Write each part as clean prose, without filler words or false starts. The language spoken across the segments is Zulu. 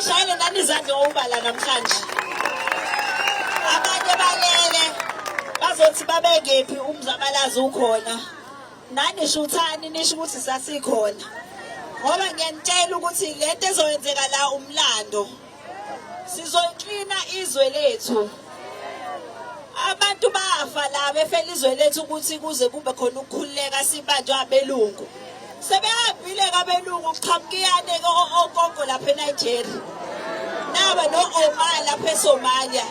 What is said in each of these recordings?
nishayele nani izandla ngobala namhlanje. Abanye balele bazothi babekephi umzabalazi ukhona. Nani shuthani nisho ukuthi sasikhona. Ngoba ngiyanitshela ukuthi lento ezoyenzeka la umlando. Sizoyiklina izwe lethu. Abantu bafa la befela izwe lethu ukuthi kuze kube khona ukukhululeka sibanjwe abelungu. Sebehambile kabelungu uqhamukiyane ogogo lapha eNigeria. Naba no-Omar lapha eSomalia.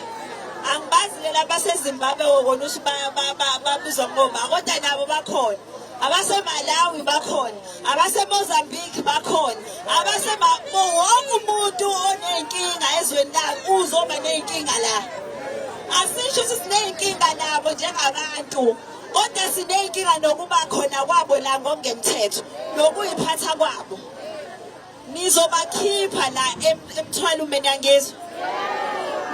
Angibazi lela baseZimbabwe ukona ukuthi babizwa ngoma kodwa nabo bakhona. AbaseMalawi bakhona, abaseMozambique bakhona, wonke umuntu onenkinga ezweni lakhe uzoba nenkinga la. Asisho ukuthi sinenkinga nabo njengabantu, kodwa sinenkinga nokuba khona kwabo la ngokungemthetho nokuyiphatha kwabo. Nizobakhipha la emthwalo menangizwe.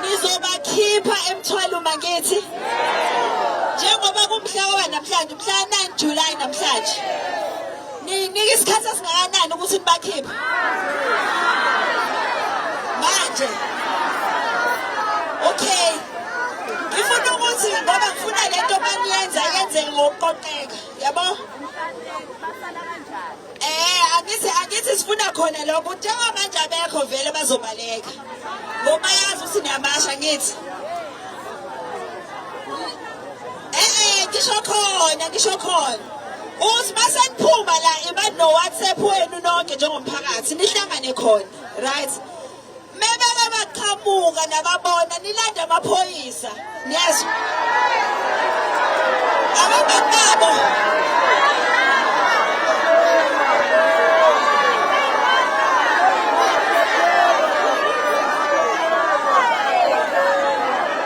Nizobakhipha emthwalo mangithi. Njengoba kumhla namhlanje umhla 9 July namhlanje. Ninika isikhathi esingakanani ukuthi nibakhiphe? Manje. Okay. Ngifuna ukuthi ngoba ngifuna lento maniyenza yenzeke ngokuqoqeka. Yabo? Angithi sifuna khona lokho njengoba manje abekho vele bazobaleka. Ngoba yazi ukuthi niyamasha ngithi. Ngisho khona. Uthi maseniphuma la iba no WhatsApp wenu nonke njengomphakathi nihlangane khona, right? Mebeke baqhamuka nababona nilanda amaphoyisa. Niyazwa? Abababo.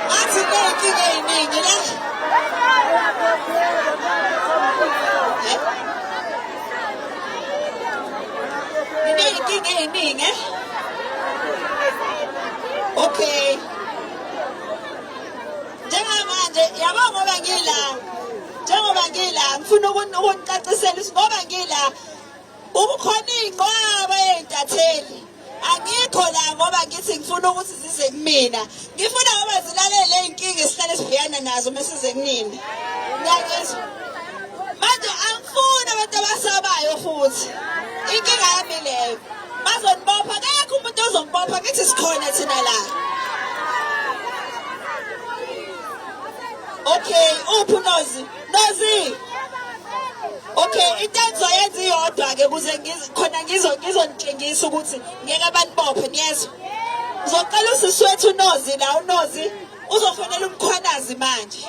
Athi nenkinga eyiningi la. Okay. Njengoba ngila ngifuna ukunicacisela ukuthi ngoba ngila ukukhona inqwaba yeintatheli. Angikho la ngoba ngithi ngifuna ukuthi size kumina. Ngifuna ngoba zilalele inkinga esihlale sibhekana nazo masize kunini. Ngiyakuzwa. Manje angifuni abantu abasabayo futhi. Inkinga yami leyo. Bazonibopha akekho umuntu ozongibopha ngithi sikhona thina la. Okay, uphi Nozi? Okay, into engizoyenza iyodwa ke kuze khona ngizonitshengisa ukuthi ngeke banibophe niyezwa. Ngizoqala usiswethu uNozi la uNozi uzofonela umkhwanazi manje.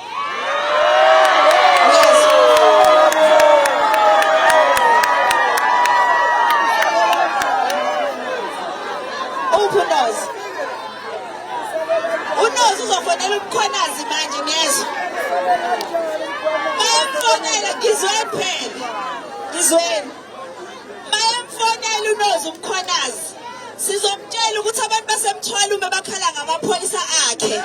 uNozi uzofonela umkhwanazi manje niyezwa. Mayemfonela ngizweni phela. Ngizweni. Mayemfonela uNozi umkhwanazi. Sizomtshela ukuthi abantu basemthwalo uma bakhala ngamaphoyisa akhe.